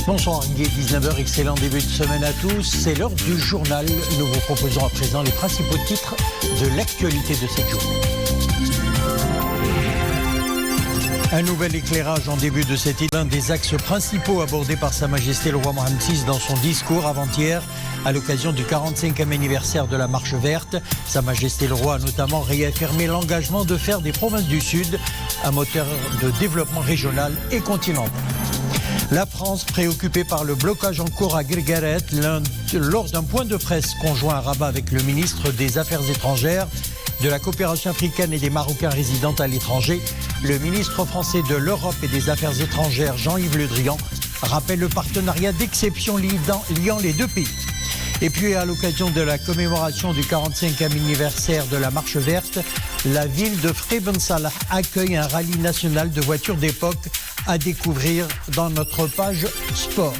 Bonsoir, il est 19h, excellent début de semaine à tous. C'est l'heure du journal. Nous vous proposons à présent les principaux titres de l'actualité de cette journée. Un nouvel éclairage en début de cette idée, l'un des axes principaux abordés par Sa Majesté le Roi Mohammed VI dans son discours avant-hier à l'occasion du 45e anniversaire de la Marche verte. Sa Majesté le Roi a notamment réaffirmé l'engagement de faire des provinces du Sud un moteur de développement régional et continental. La France, préoccupée par le blocage en cours à Guergueret, lors d'un point de presse conjoint à Rabat avec le ministre des Affaires étrangères, de la coopération africaine et des Marocains résidant à l'étranger, le ministre français de l'Europe et des Affaires étrangères, Jean-Yves Le Drian, rappelle le partenariat d'exception liant les deux pays. Et puis, à l'occasion de la commémoration du 45e anniversaire de la Marche verte, la ville de Frebensalah accueille un rallye national de voitures d'époque à découvrir dans notre page sport.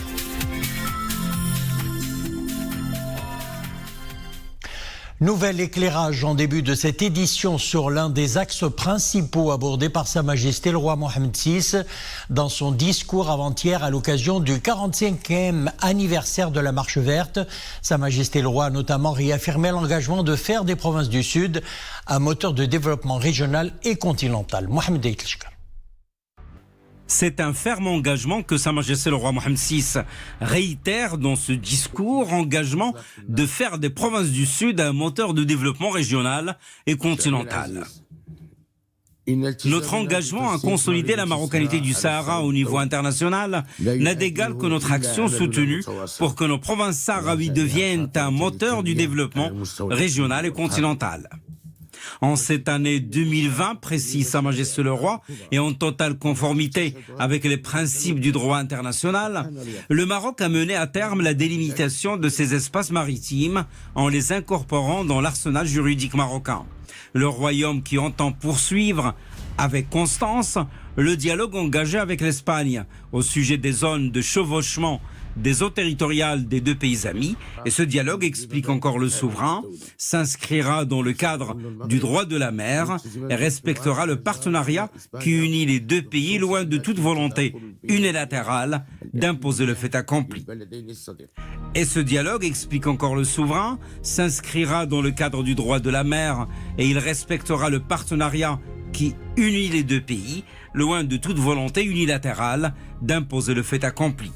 Nouvel éclairage en début de cette édition sur l'un des axes principaux abordés par Sa Majesté le Roi Mohammed VI dans son discours avant-hier à l'occasion du 45e anniversaire de la Marche verte. Sa Majesté le Roi a notamment réaffirmé l'engagement de faire des provinces du Sud un moteur de développement régional et continental. Mohamed Eitlchkar. C'est un ferme engagement que Sa Majesté le Roi Mohammed VI réitère dans ce discours, engagement de faire des provinces du Sud un moteur de développement régional et continental. Notre engagement à consolider la marocanité du Sahara au niveau international n'a d'égal que notre action soutenue pour que nos provinces sahraouies deviennent un moteur du développement régional et continental. En cette année 2020, précise Sa Majesté le Roi, et en totale conformité avec les principes du droit international, le Maroc a mené à terme la délimitation de ces espaces maritimes en les incorporant dans l'arsenal juridique marocain. Le royaume qui entend poursuivre avec constance le dialogue engagé avec l'Espagne au sujet des zones de chevauchement des eaux territoriales des deux pays amis, et ce dialogue, explique encore le souverain, s'inscrira dans le cadre du droit de la mer et respectera le partenariat qui unit les deux pays loin de toute volonté unilatérale d'imposer le fait accompli. Et ce dialogue, explique encore le souverain, s'inscrira dans le cadre du droit de la mer et il respectera le partenariat qui unit les deux pays loin de toute volonté unilatérale d'imposer le fait accompli.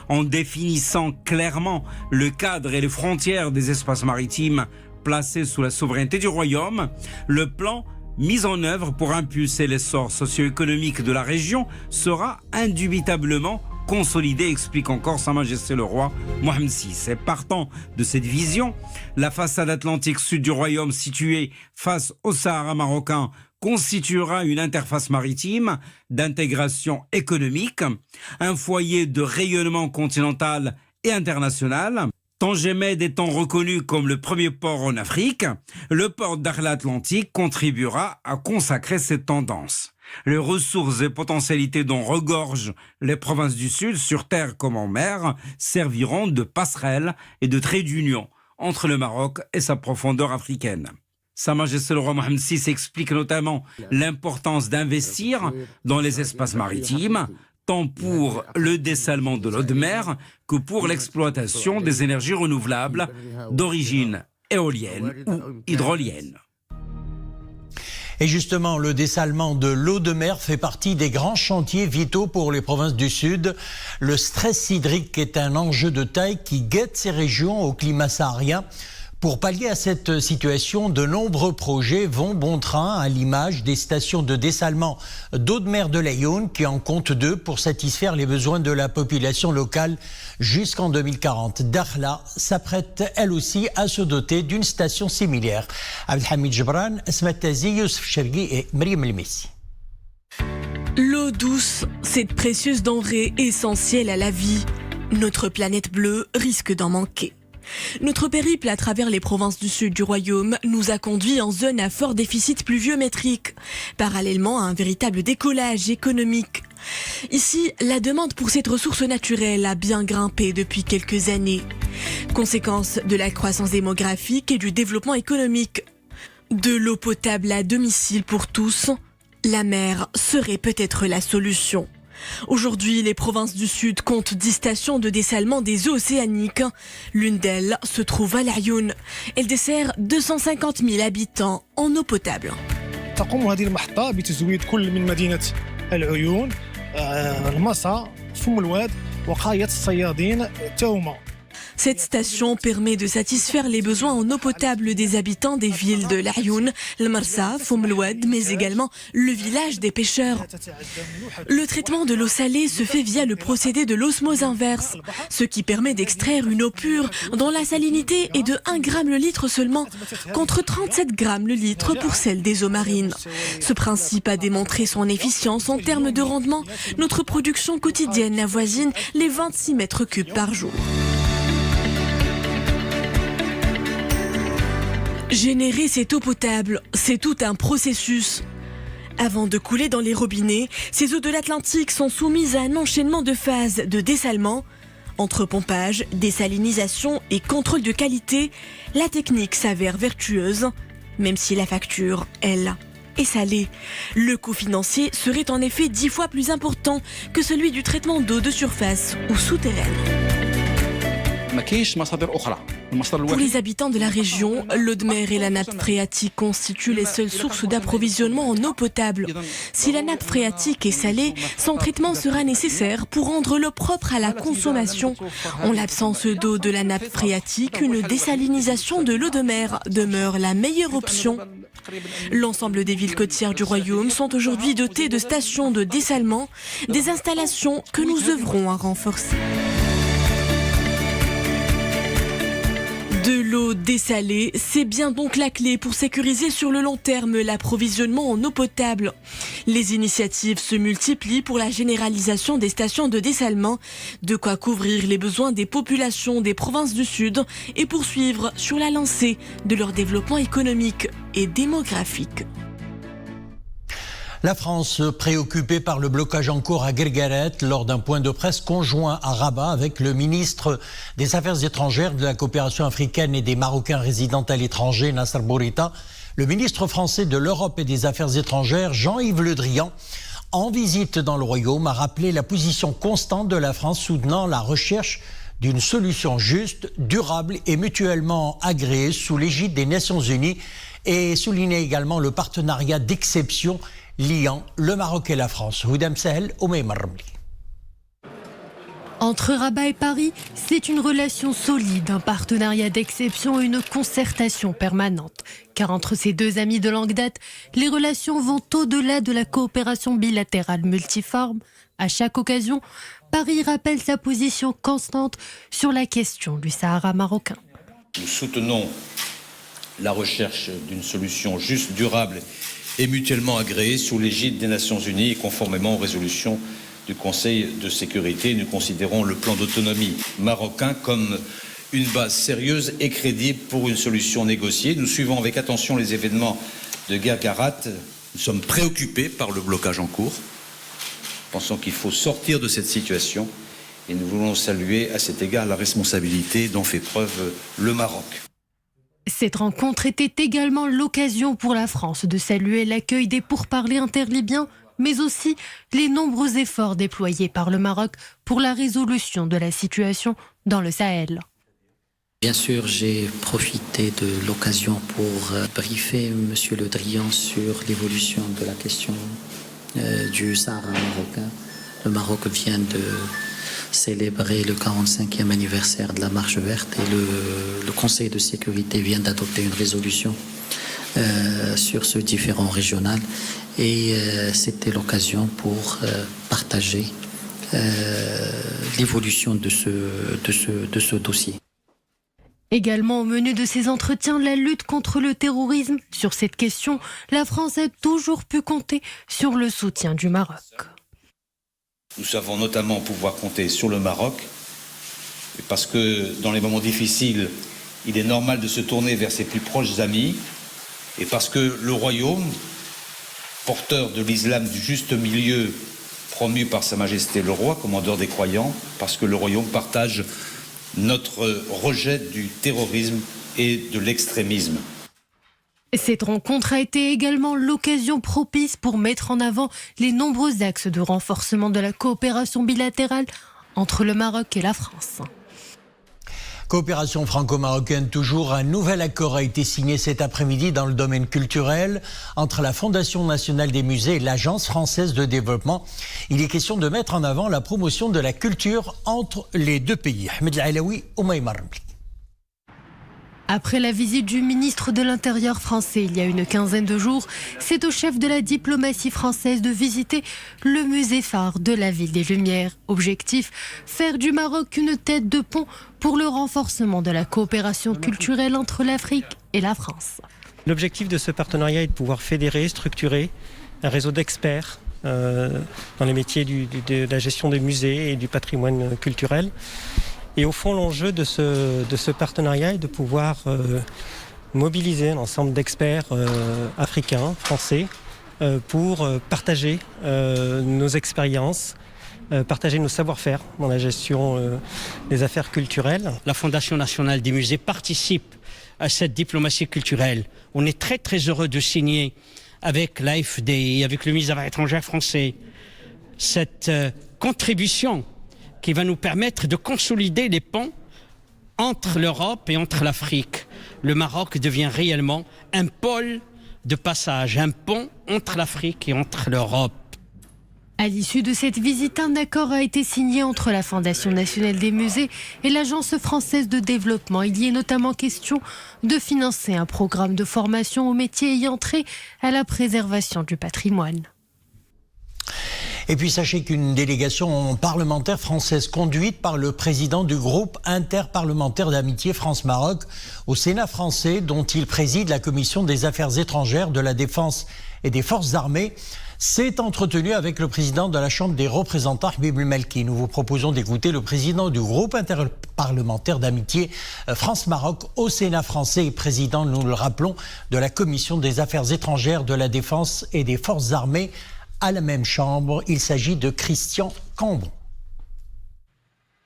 En définissant clairement le cadre et les frontières des espaces maritimes placés sous la souveraineté du royaume, le plan mis en œuvre pour impulser l'essor socio-économique de la région sera indubitablement consolidé, explique encore Sa Majesté le Roi Mohammed VI. Et partant de cette vision, la façade atlantique sud du royaume située face au Sahara marocain constituera une interface maritime d'intégration économique, un foyer de rayonnement continental et international. Tangemed étant reconnu comme le premier port en Afrique, le port d'Arla Atlantique contribuera à consacrer cette tendance. Les ressources et potentialités dont regorgent les provinces du Sud, sur terre comme en mer, serviront de passerelle et de trait d'union entre le Maroc et sa profondeur africaine. Sa Majesté le Roi Mohammed VI explique notamment l'importance d'investir dans les espaces maritimes, tant pour le dessalement de l'eau de mer que pour l'exploitation des énergies renouvelables d'origine éolienne ou hydrolienne. Et justement, le dessalement de l'eau de mer fait partie des grands chantiers vitaux pour les provinces du Sud. Le stress hydrique est un enjeu de taille qui guette ces régions au climat saharien. Pour pallier à cette situation, de nombreux projets vont bon train, à l'image des stations de dessalement d'eau de mer de l'Aïoun, qui en compte 2 pour satisfaire les besoins de la population locale jusqu'en 2040. Dakhla s'apprête elle aussi à se doter d'une station similaire. Abdelhamid Jebran, Esma Tazi, Youssef Chergui et Mariam El-Messi. L'eau douce, cette précieuse denrée essentielle à la vie. Notre planète bleue risque d'en manquer. Notre périple à travers les provinces du sud du royaume nous a conduits en zone à fort déficit pluviométrique, parallèlement à un véritable décollage économique. Ici, la demande pour cette ressource naturelle a bien grimpé depuis quelques années. Conséquence de la croissance démographique et du développement économique. De l'eau potable à domicile pour tous, la mer serait peut-être la solution. Aujourd'hui, les provinces du Sud comptent 10 stations de dessalement des eaux océaniques. L'une d'elles se trouve à l'Ayoun. Elle dessert 250 000 habitants en eau potable. تقوم هذه المحطة بتزويد كل من مدينة العيون المصا فم الواد وقاية الصيادين توما. Cette station permet de satisfaire les besoins en eau potable des habitants des villes de l'Ayoun, le Marsa, Foum el Oued, mais également le village des pêcheurs. Le traitement de l'eau salée se fait via le procédé de l'osmose inverse, ce qui permet d'extraire une eau pure dont la salinité est de 1 gramme le litre seulement, contre 37 grammes le litre pour celle des eaux marines. Ce principe a démontré son efficience en termes de rendement. Notre production quotidienne avoisine les 26 mètres cubes par jour. Générer cette eau potable, c'est tout un processus. Avant de couler dans les robinets, ces eaux de l'Atlantique sont soumises à un enchaînement de phases de dessalement. Entre pompage, désalinisation et contrôle de qualité, la technique s'avère vertueuse, même si la facture, elle, est salée. Le coût financier serait en effet 10 fois plus important que celui du traitement d'eau de surface ou souterraine. Pour les habitants de la région, l'eau de mer et la nappe phréatique constituent les seules sources d'approvisionnement en eau potable. Si la nappe phréatique est salée, son traitement sera nécessaire pour rendre l'eau propre à la consommation. En l'absence d'eau de la nappe phréatique, une désalinisation de l'eau de mer demeure la meilleure option. L'ensemble des villes côtières du Royaume sont aujourd'hui dotées de stations de dessalement, des installations que nous œuvrons à renforcer. De l'eau dessalée, c'est bien donc la clé pour sécuriser sur le long terme l'approvisionnement en eau potable. Les initiatives se multiplient pour la généralisation des stations de dessalement, de quoi couvrir les besoins des populations des provinces du Sud et poursuivre sur la lancée de leur développement économique et démographique. La France préoccupée par le blocage en cours à Guergueret lors d'un point de presse conjoint à Rabat avec le ministre des Affaires étrangères, de la coopération africaine et des Marocains résidant à l'étranger, Nasser Bourita, le ministre français de l'Europe et des Affaires étrangères, Jean-Yves Le Drian, en visite dans le Royaume, a rappelé la position constante de la France soutenant la recherche d'une solution juste, durable et mutuellement agréée sous l'égide des Nations Unies et souligné également le partenariat d'exception liant le Maroc et la France. Houdam Sahel, Oumeyma Ramli. Entre Rabat et Paris, c'est une relation solide, un partenariat d'exception et une concertation permanente. Car entre ces deux amis de longue date, les relations vont au-delà de la coopération bilatérale multiforme. À chaque occasion, Paris rappelle sa position constante sur la question du Sahara marocain. Nous soutenons la recherche d'une solution juste, durable et mutuellement agréée sous l'égide des Nations Unies et conformément aux résolutions du Conseil de sécurité. Nous considérons le plan d'autonomie marocain comme une base sérieuse et crédible pour une solution négociée. Nous suivons avec attention les événements de Guerguerat. Nous sommes préoccupés par le blocage en cours. Pensons qu'il faut sortir de cette situation et nous voulons saluer à cet égard la responsabilité dont fait preuve le Maroc. Cette rencontre était également l'occasion pour la France de saluer l'accueil des pourparlers interlibyens, mais aussi les nombreux efforts déployés par le Maroc pour la résolution de la situation dans le Sahel. Bien sûr, j'ai profité de l'occasion pour briefer M. Le Drian sur l'évolution de la question du Sahara marocain. Le Maroc vient de célébrer le 45e anniversaire de la Marche verte et le Conseil de sécurité vient d'adopter une résolution sur ce différend régional et c'était l'occasion pour partager l'évolution de ce dossier. Également au menu de ces entretiens, la lutte contre le terrorisme. Sur cette question, la France a toujours pu compter sur le soutien du Maroc. Nous savons notamment pouvoir compter sur le Maroc, parce que dans les moments difficiles, il est normal de se tourner vers ses plus proches amis, et parce que le Royaume, porteur de l'islam du juste milieu, promu par Sa Majesté le Roi, commandeur des croyants, parce que le Royaume partage notre rejet du terrorisme et de l'extrémisme. Cette rencontre a été également l'occasion propice pour mettre en avant les nombreux axes de renforcement de la coopération bilatérale entre le Maroc et la France. Coopération franco-marocaine toujours, un nouvel accord a été signé cet après-midi dans le domaine culturel entre la Fondation nationale des musées et l'Agence française de développement. Il est question de mettre en avant la promotion de la culture entre les deux pays. Ahmed Alaoui, Oumaïma Rambli. Après la visite du ministre de l'Intérieur français il y a une quinzaine de jours, c'est au chef de la diplomatie française de visiter le musée phare de la Ville des Lumières. Objectif, faire du Maroc une tête de pont pour le renforcement de la coopération culturelle entre l'Afrique et la France. L'objectif de ce partenariat est de pouvoir fédérer, structurer un réseau d'experts dans les métiers de la gestion des musées et du patrimoine culturel. Et au fond, l'enjeu de ce partenariat est de pouvoir mobiliser un ensemble d'experts africains, français, pour partager nos expériences, partager nos savoir-faire dans la gestion des affaires culturelles. La Fondation nationale des musées participe à cette diplomatie culturelle. On est très très heureux de signer avec l'AFD et avec le ministre des Affaires étrangères français cette contribution qui va nous permettre de consolider les ponts entre l'Europe et entre l'Afrique. Le Maroc devient réellement un pôle de passage, un pont entre l'Afrique et entre l'Europe. À l'issue de cette visite, un accord a été signé entre la Fondation nationale des musées et l'Agence française de développement. Il y est notamment question de financer un programme de formation aux métiers ayant trait à la préservation du patrimoine. Et puis sachez qu'une délégation parlementaire française conduite par le président du groupe interparlementaire d'amitié France-Maroc au Sénat français, dont il préside la commission des affaires étrangères, de la défense et des forces armées, s'est entretenu avec le président de la Chambre des représentants, Habib Melki. Nous vous proposons d'écouter le président du groupe interparlementaire d'amitié France-Maroc au Sénat français et président, nous le rappelons, de la commission des affaires étrangères, de la défense et des forces armées à la même chambre. Il s'agit de Christian Cambon.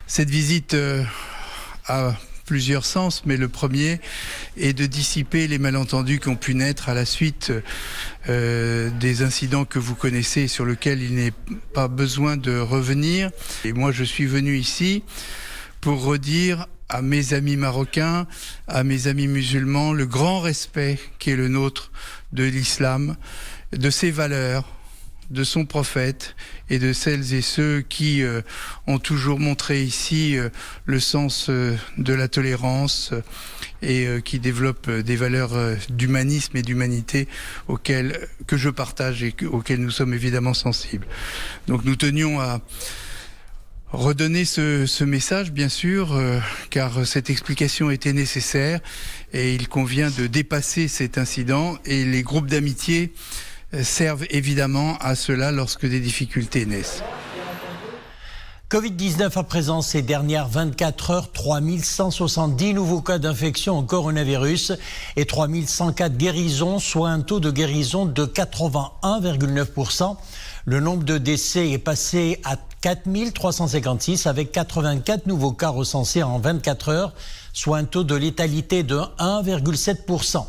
Cette visite a plusieurs sens, mais le premier est de dissiper les malentendus qui ont pu naître à la suite des incidents que vous connaissez, sur lesquels il n'est pas besoin de revenir. Et moi, je suis venu ici pour redire à mes amis marocains, à mes amis musulmans, le grand respect qui est le nôtre de l'islam, de ses valeurs, de son prophète et de celles et ceux qui ont toujours montré ici le sens de la tolérance et qui développent des valeurs d'humanisme et d'humanité que je partage et auxquelles nous sommes évidemment sensibles. Donc nous tenions à redonner ce message, bien sûr, car cette explication était nécessaire et il convient de dépasser cet incident, et les groupes d'amitié servent évidemment à cela lorsque des difficultés naissent. Covid-19 à présent, ces dernières 24 heures, 3170 nouveaux cas d'infection au coronavirus et 3104 guérisons, soit un taux de guérison de 81,9%. Le nombre de décès est passé à 4356 avec 84 nouveaux cas recensés en 24 heures, soit un taux de létalité de 1,7%.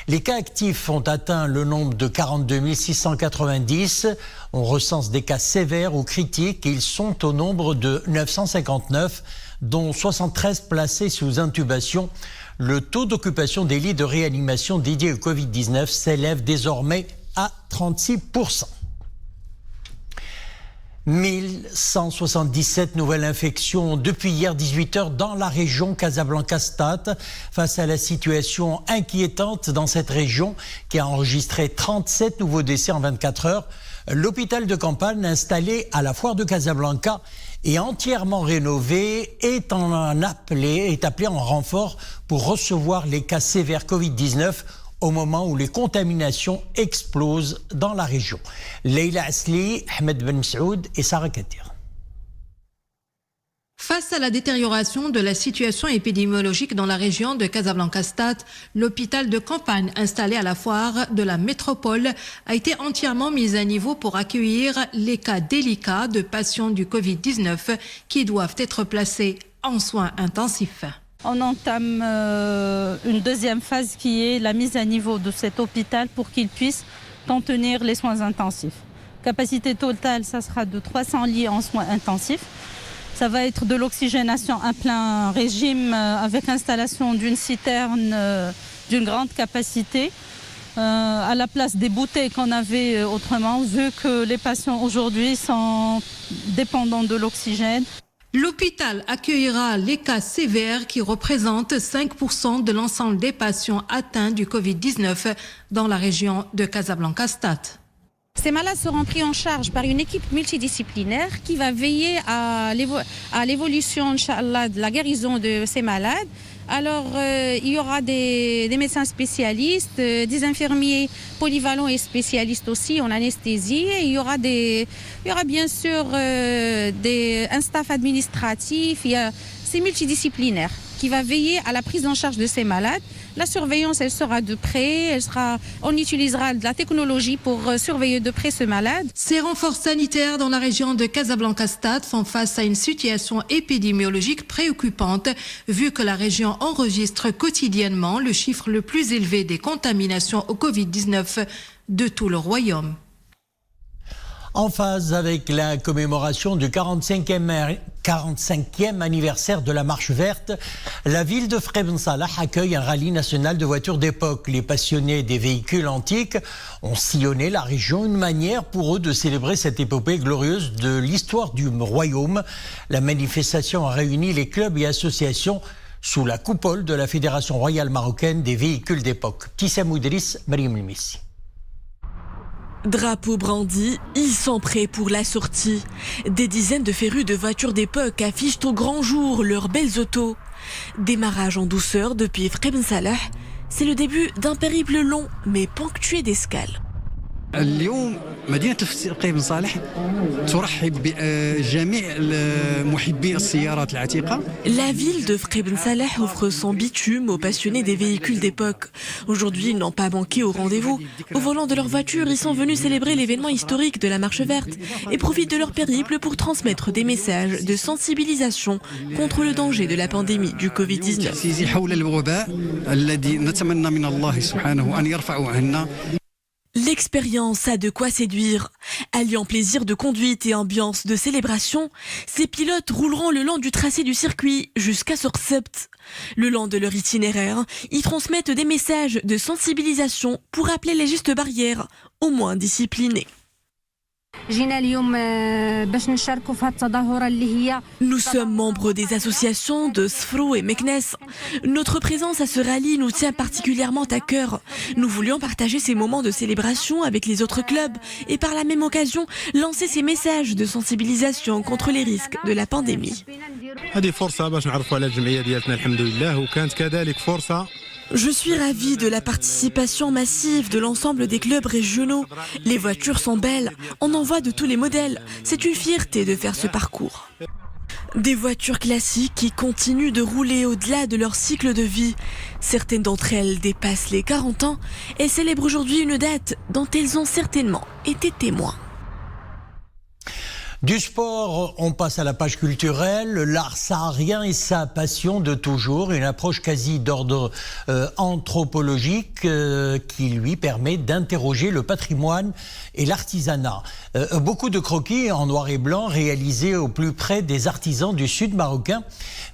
Les cas actifs ont atteint le nombre de 42 690. On recense des cas sévères ou critiques. Ils sont au nombre de 959, dont 73 placés sous intubation. Le taux d'occupation des lits de réanimation dédiés au Covid-19 s'élève désormais à 36%. 1177 nouvelles infections depuis hier 18h dans la région Casablanca-Stade. Face à la situation inquiétante dans cette région qui a enregistré 37 nouveaux décès en 24 heures, l'hôpital de campagne installé à la foire de Casablanca et entièrement rénové est appelé en renfort pour recevoir les cas sévères Covid-19 au moment où les contaminations explosent dans la région. Leïla Asli, Ahmed Ben Saoud et Sarah Katir. Face à la détérioration de la situation épidémiologique dans la région de Casablanca-Stade, l'hôpital de campagne installé à la foire de la métropole a été entièrement mis à niveau pour accueillir les cas délicats de patients du Covid-19 qui doivent être placés en soins intensifs. On entame une deuxième phase qui est la mise à niveau de cet hôpital pour qu'il puisse contenir les soins intensifs. Capacité totale, ça sera de 300 lits en soins intensifs. Ça va être de l'oxygénation à plein régime avec installation d'une citerne d'une grande capacité à la place des bouteilles qu'on avait autrement, vu que les patients aujourd'hui sont dépendants de l'oxygène. L'hôpital accueillera les cas sévères qui représentent 5% de l'ensemble des patients atteints du Covid-19 dans la région de Casablanca-Stad. Ces malades seront pris en charge par une équipe multidisciplinaire qui va veiller à l'évolution, Inch'Allah, de la guérison de ces malades. Alors, il y aura des médecins spécialistes, des infirmiers polyvalents et spécialistes aussi en anesthésie. Et il y aura bien sûr un staff administratif. C'est multidisciplinaire qui va veiller à la prise en charge de ces malades. La surveillance, elle sera de près. On utilisera de la technologie pour surveiller de près ce malade. Ces renforts sanitaires dans la région de Casablanca-Stad font face à une situation épidémiologique préoccupante, vu que la région enregistre quotidiennement le chiffre le plus élevé des contaminations au Covid-19 de tout le royaume. En phase avec la commémoration du 45e anniversaire de la Marche verte, la ville de Frebn-Salah accueille un rallye national de voitures d'époque. Les passionnés des véhicules antiques ont sillonné la région, une manière pour eux de célébrer cette épopée glorieuse de l'histoire du royaume. La manifestation a réuni les clubs et associations sous la coupole de la Fédération royale marocaine des véhicules d'époque. Tissam Oudris, Mariam Limessi. Drapeaux brandis, ils sont prêts pour la sortie. Des dizaines de férus de voitures d'époque affichent au grand jour leurs belles autos. Démarrage en douceur depuis Frebn-Salah, c'est le début d'un périple long mais ponctué d'escales. اليوم مدينة فrebn Salah ترحب بجميع محبي السيارات العتيقة. La ville de Frebn-Salah offre son bitume aux passionnés des véhicules d'époque. Aujourd'hui, ils n'ont pas manqué au rendez-vous. Au volant de leur voiture, ils sont venus célébrer l'événement historique de la Marche verte et profitent de leur périple pour transmettre des messages de sensibilisation contre le danger de la pandémie du Covid-19. L'expérience a de quoi séduire. Alliant plaisir de conduite et ambiance de célébration, ces pilotes rouleront le long du tracé du circuit jusqu'à Sorsept. Le long de leur itinéraire, ils transmettent des messages de sensibilisation pour rappeler les gestes barrières, au moins disciplinés. Nous sommes membres des associations de Sfrou et Meknes. Notre présence à ce rallye nous tient particulièrement à cœur. Nous voulions partager ces moments de célébration avec les autres clubs et par la même occasion lancer ces messages de sensibilisation contre les risques de la pandémie. Je suis ravie de la participation massive de l'ensemble des clubs régionaux. Les voitures sont belles, on en voit de tous les modèles. C'est une fierté de faire ce parcours. Des voitures classiques qui continuent de rouler au-delà de leur cycle de vie. Certaines d'entre elles dépassent les 40 ans et célèbrent aujourd'hui une date dont elles ont certainement été témoins. Du sport, on passe à la page culturelle. L'art saharien et sa passion de toujours, une approche quasi d'ordre anthropologique qui lui permet d'interroger le patrimoine et l'artisanat. Beaucoup de croquis en noir et blanc réalisés au plus près des artisans du sud marocain,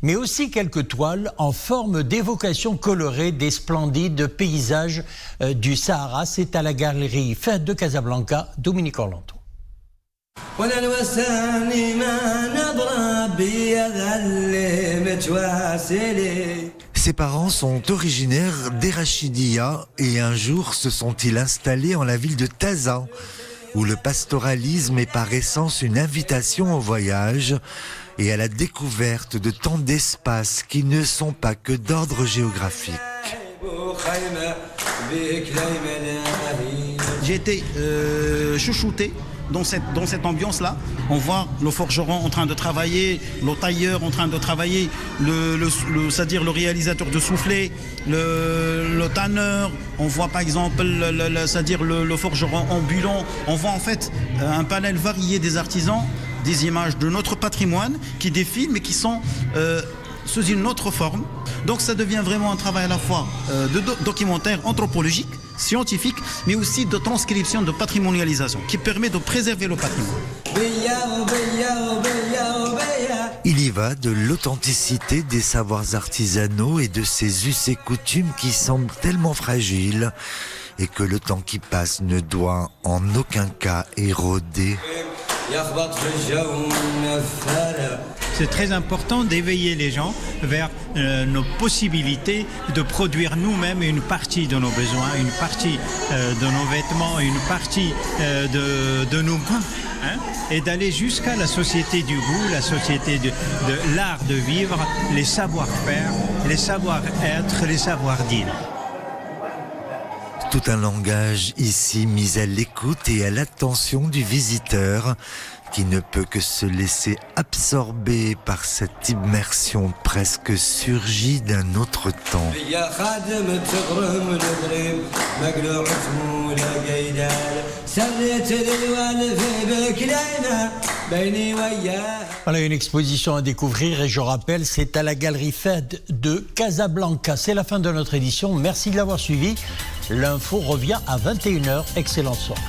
mais aussi quelques toiles en forme d'évocation colorée des splendides paysages du Sahara. C'est à la galerie Fahd de Casablanca, Dominique Orlando. Ses parents sont originaires d'Erachidia et un jour se sont-ils installés en la ville de Taza, où le pastoralisme est par essence une invitation au voyage et à la découverte de tant d'espaces qui ne sont pas que d'ordre géographique. J'ai été chouchouté dans cette ambiance-là. On voit le forgeron en train de travailler, le tailleur en train de travailler, c'est-à-dire le réalisateur de soufflet, le tanneur. On voit par exemple c'est-à-dire le forgeron ambulant. On voit en fait un panel varié des artisans, des images de notre patrimoine qui défilent mais qui sont sous une autre forme. Donc ça devient vraiment un travail à la fois de documentaire, anthropologique, scientifique, mais aussi de transcription, de patrimonialisation, qui permet de préserver le patrimoine. Il y va de l'authenticité des savoirs artisanaux et de ces us et coutumes qui semblent tellement fragiles et que le temps qui passe ne doit en aucun cas éroder. C'est très important d'éveiller les gens vers nos possibilités de produire nous-mêmes une partie de nos besoins, une partie de nos vêtements, une partie de nos goûts, hein, et d'aller jusqu'à la société du goût, la société de l'art de vivre, les savoir-faire, les savoir-être, les savoir-dire. Tout un langage ici mis à l'écoute et à l'attention du visiteur qui ne peut que se laisser absorber par cette immersion presque surgie d'un autre temps. Voilà une exposition à découvrir et je rappelle, c'est à la Galerie Fed de Casablanca. C'est la fin de notre édition. Merci de l'avoir suivi. L'info revient à 21h. Excellente soirée.